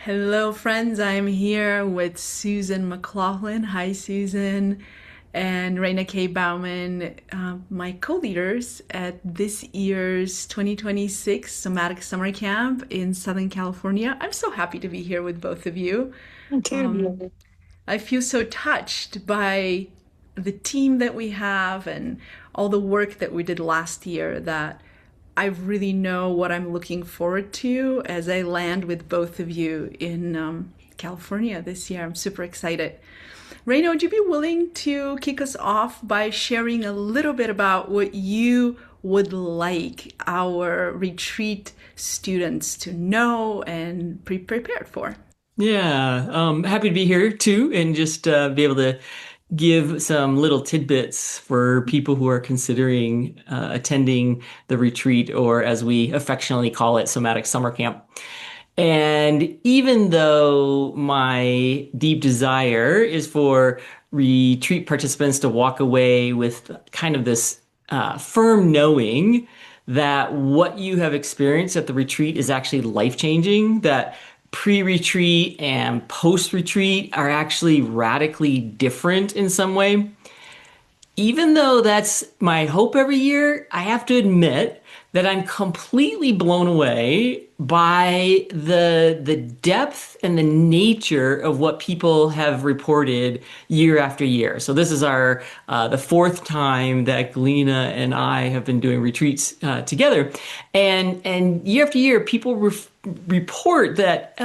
Hello, friends. I'm here with Susan McLaughlin. Hi, Susan. And Rena K. Bauman, my co leaders at this year's 2026 Somatic Summer Camp in Southern California. I'm so happy to be here with both of you. Me too. I feel so touched by the team that we have and all the work that we did last year that I really know what I'm looking forward to as I land with both of you in California this year. I'm super excited. Rena, would you be willing to kick us off by sharing a little bit about what you would like our retreat students to know and be prepared for? Yeah, happy to be here too, and just be able to give some little tidbits for people who are considering attending the retreat, or as we affectionately call it, Somatic Summer Camp. And even though my deep desire is for retreat participants to walk away with kind of this firm knowing that what you have experienced at the retreat is actually life-changing, that pre-retreat and post-retreat are actually radically different in some way. Even though that's my hope every year, I have to admit that I'm completely blown away by the depth and the nature of what people have reported year after year. So this is our the fourth time that Galena and I have been doing retreats together, and year after year, people report that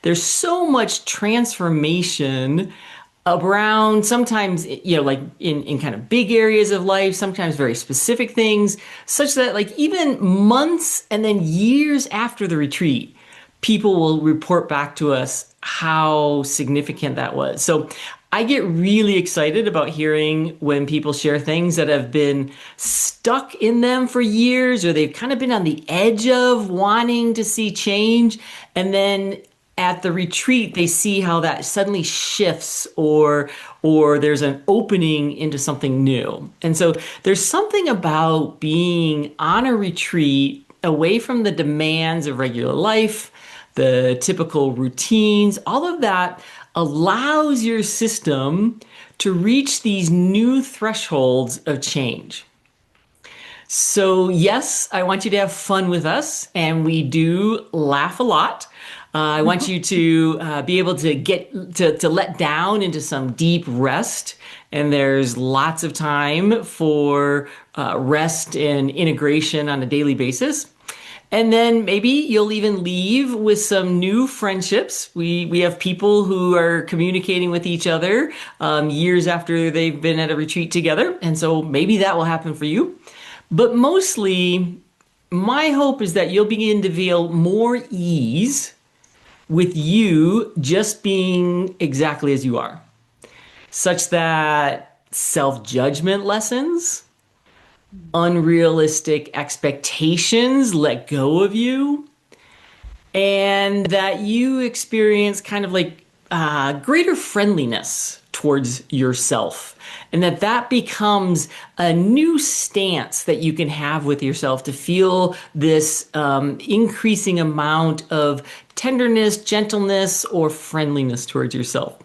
there's so much transformation around, sometimes like in kind of big areas of life, sometimes very specific things, such that like even months and then years after the retreat, people will report back to us how significant that was. So I get really excited about hearing when people share things that have been stuck in them for years, or they've kind of been on the edge of wanting to see change, and then at the retreat they see how that suddenly shifts, or there's an opening into something new. And so there's something about being on a retreat away from the demands of regular life, the typical routines. All of that allows your system to reach these new thresholds of change. So yes, I want you to have fun with us, and we do laugh a lot. I want you to be able to get to let down into some deep rest, and there's lots of time for rest and integration on a daily basis. And then maybe you'll even leave with some new friendships. We have people who are communicating with each other years after they've been at a retreat together, and so maybe that will happen for you. But mostly, my hope is that you'll begin to feel more ease with you just being exactly as you are, such that self-judgment lessens, unrealistic expectations let go of you, and that you experience kind of like greater friendliness towards yourself, and that becomes a new stance that you can have with yourself to feel this increasing amount of tenderness, gentleness, or friendliness towards yourself.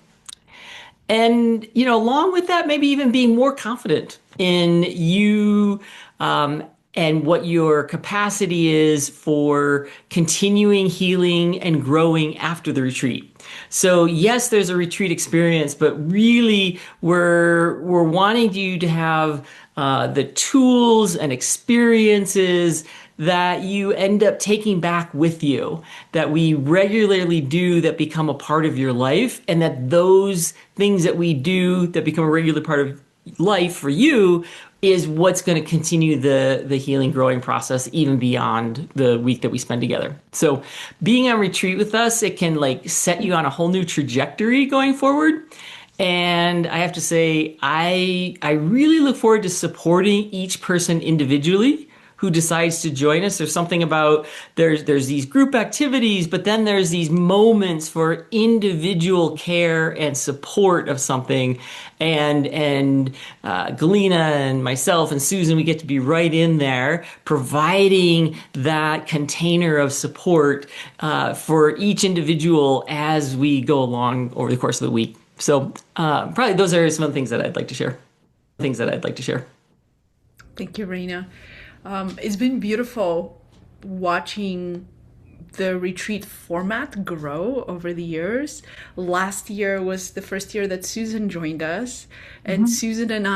And, along with that, maybe even being more confident in you, and what your capacity is for continuing healing and growing after the retreat. So yes, there's a retreat experience, but really we're wanting you to have the tools and experiences that you end up taking back with you, that we regularly do, that become a part of your life, and that those things that we do that become a regular part of life for you is what's going to continue the healing, growing process even beyond the week that we spend together. So being on retreat with us, it can like set you on a whole new trajectory going forward. And I have to say, I really look forward to supporting each person individually who decides to join us. There's something about there's these group activities, but then there's these moments for individual care and support of something. And Galena and myself and Susan, we get to be right in there, providing that container of support for each individual as we go along over the course of the week. So probably those are some of the things that I'd like to share. Thank you, Rena. It's been beautiful watching the retreat format grow over the years. Last year was the first year that Susan joined us, and Susan and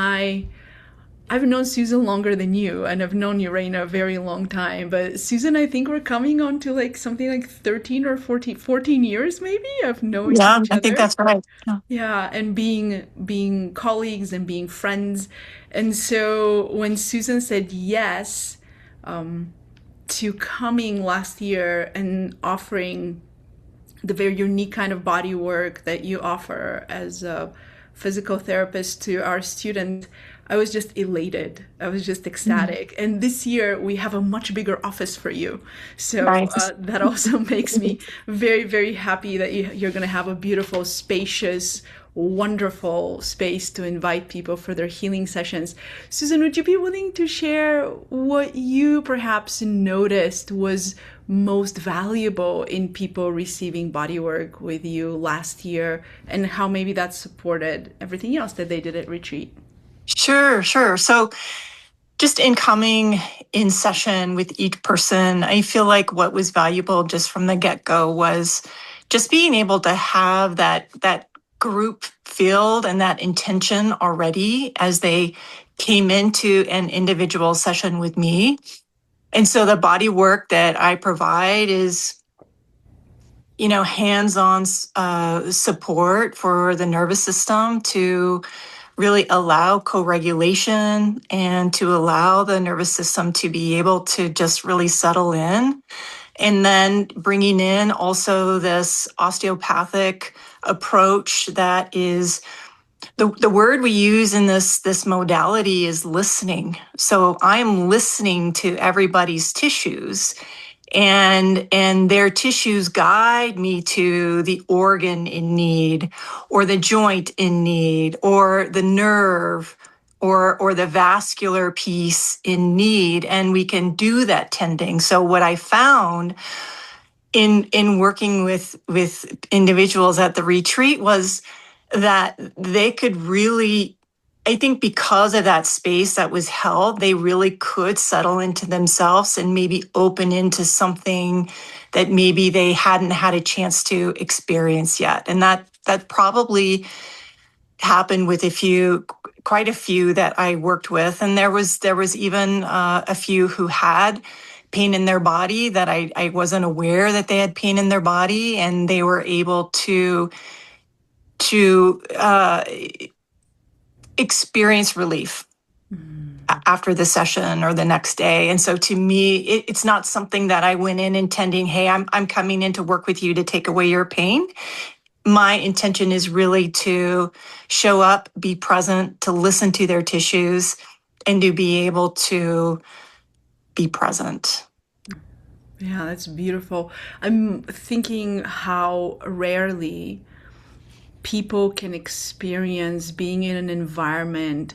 I've known Susan longer than you, and I've known you, Rena, a very long time. But Susan, I think we're coming on to like something like 13 or 14 years maybe of knowing Yeah, each I think other. that's right. Yeah. Yeah, and being colleagues and being friends. And so when Susan said yes to coming last year and offering the very unique kind of body work that you offer as a physical therapist to our students, I was just elated. I was just ecstatic. And this year we have a much bigger office for you. So Nice. that also makes me very, very happy that you're going to have a beautiful, spacious, wonderful space to invite people for their healing sessions. Susan, would you be willing to share what you perhaps noticed was most valuable in people receiving bodywork with you last year, and how maybe that supported everything else that they did at retreat? Sure, sure. So just in coming in session with each person, I feel like what was valuable just from the get-go was just being able to have that group field and that intention already as they came into an individual session with me. And so the body work that I provide is, hands-on support for the nervous system to really allow co-regulation and to allow the nervous system to be able to just really settle in. And then bringing in also this osteopathic approach that is the word we use in this modality is listening. So I'm listening to everybody's tissues, and their tissues guide me to the organ in need, or the joint in need, or the nerve, or the vascular piece in need, and we can do that tending. So what I found in working with individuals at the retreat was that they could really, I think because of that space that was held, they really could settle into themselves and maybe open into something that maybe they hadn't had a chance to experience yet. And that probably happened with quite a few that I worked with. And there was even a few who had pain in their body that I wasn't aware that they had pain in their body, and they were able to experience relief after the session or the next day. And so to me, it's not something that I went in intending, hey, I'm coming in to work with you to take away your pain. My intention is really to show up, be present, to listen to their tissues, and to be able to be present. Yeah, that's beautiful. I'm thinking how rarely people can experience being in an environment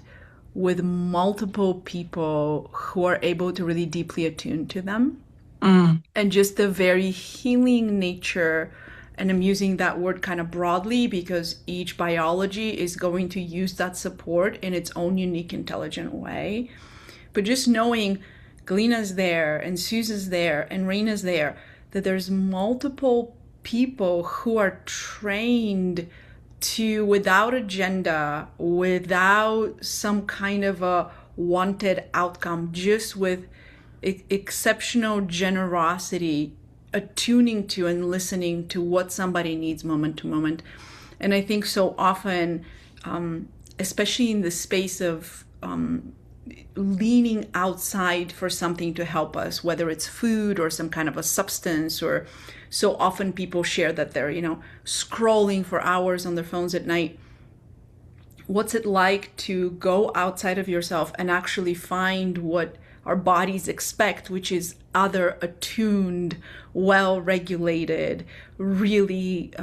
with multiple people who are able to really deeply attune to them. And just the very healing nature. And I'm using that word kind of broadly because each biology is going to use that support in its own unique, intelligent way. But just knowing Galena's there and Susan's there and Rena's there, that there's multiple people who are trained to, without agenda, without some kind of a wanted outcome, just with exceptional generosity, attuning to and listening to what somebody needs moment to moment. And I think so often, especially in the space of leaning outside for something to help us, whether it's food or some kind of a substance, or so often people share that they're, scrolling for hours on their phones at night. What's it like to go outside of yourself and actually find what our bodies expect, which is other attuned, well-regulated, really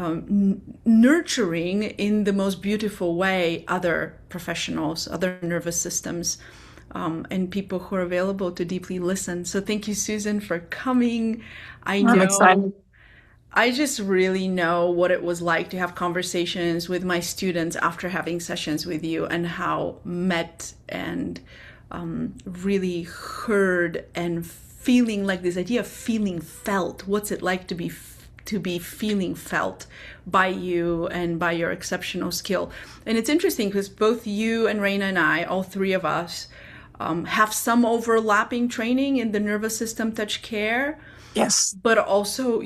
nurturing in the most beautiful way other professionals, other nervous systems, and people who are available to deeply listen. So thank you, Susan, for coming. I'm excited. I just really know what it was like to have conversations with my students after having sessions with you, and how met and really heard, and feeling like this idea of feeling felt. What's it like to be feeling felt by you and by your exceptional skill? And it's interesting because both you and Rena and I, all three of us, have some overlapping training in the nervous system touch care. Yes. But also,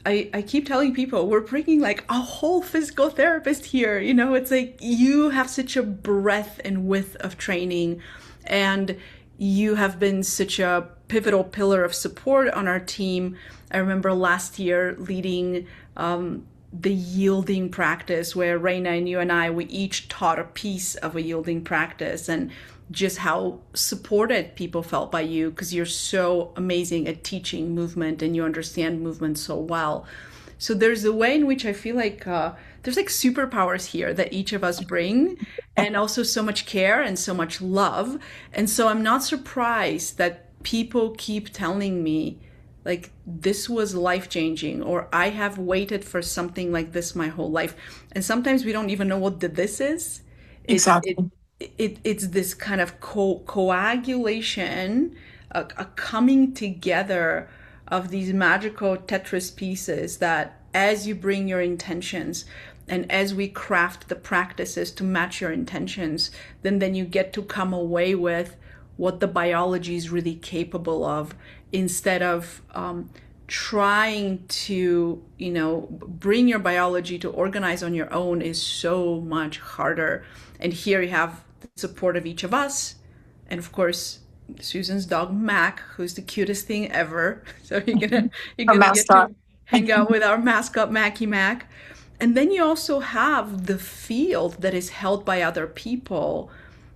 I keep telling people we're bringing like a whole physical therapist here. It's like you have such a breadth and width of training, and you have been such a pivotal pillar of support on our team. I remember last year leading the yielding practice, where Rena and you and I, we each taught a piece of a yielding practice, and just how supported people felt by you, because you're so amazing at teaching movement and you understand movement so well. So there's a way in which I feel like there's like superpowers here that each of us bring, and also so much care and so much love. And so I'm not surprised that people keep telling me, like, this was life-changing, or I have waited for something like this my whole life. And sometimes we don't even know what the this is. Exactly. It's this kind of coagulation, a coming together of these magical Tetris pieces, that as you bring your intentions and as we craft the practices to match your intentions, then you get to come away with what the biology is really capable of, instead of trying to, bring your biology to organize on your own is so much harder. And here you have the support of each of us, and of course Susan's dog Mac, who's the cutest thing ever. So you're gonna get to hang out with our mascot Mackie Mac. And then you also have the field that is held by other people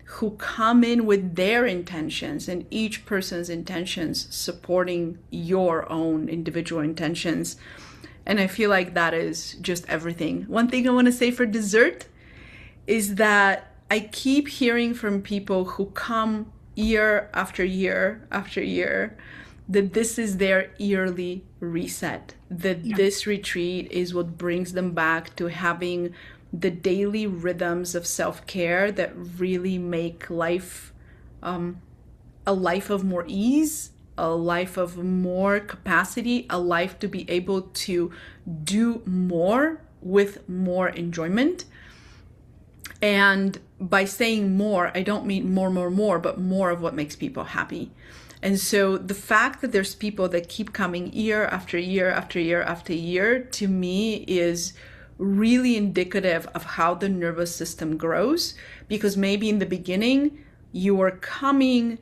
who come in with their intentions, and each person's intentions supporting your own individual intentions. And I feel like that is just everything. One thing I want to say for dessert is that I keep hearing from people who come year after year after year that this is their yearly reset, that this retreat is what brings them back to having the daily rhythms of self-care that really make life a life of more ease, a life of more capacity, a life to be able to do more with more enjoyment. And by saying more, I don't mean more, but more of what makes people happy. And so the fact that there's people that keep coming year after year after year after year, to me is really indicative of how the nervous system grows. Because maybe in the beginning you were coming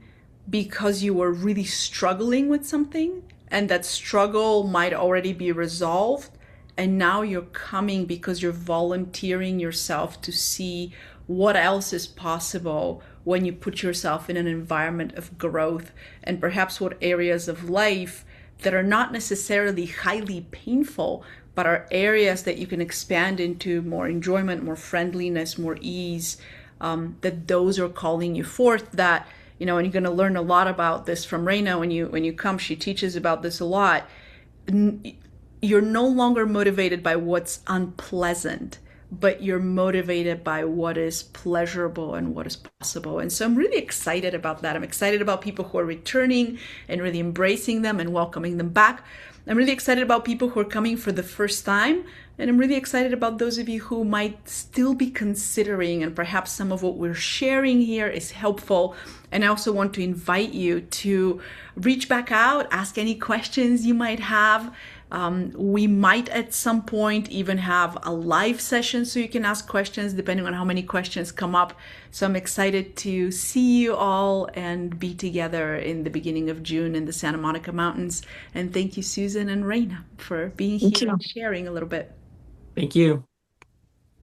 because you were really struggling with something, and that struggle might already be resolved, and now you're coming because you're volunteering yourself to see what else is possible when you put yourself in an environment of growth, and perhaps what areas of life that are not necessarily highly painful, but are areas that you can expand into more enjoyment, more friendliness, more ease, that those are calling you forth. That, and you're going to learn a lot about this from Rena when you come. She teaches about this a lot. You're no longer motivated by what's unpleasant, but you're motivated by what is pleasurable and what is possible. And so I'm really excited about that. I'm excited about people who are returning and really embracing them and welcoming them back. I'm really excited about people who are coming for the first time. And I'm really excited about those of you who might still be considering, and perhaps some of what we're sharing here is helpful. And I also want to invite you to reach back out, ask any questions you might have. We might at some point even have a live session so you can ask questions depending on how many questions come up. So I'm excited to see you all and be together in the beginning of June in the Santa Monica Mountains. And thank you, Susan and Rena, for being here and sharing a little bit. Thank you.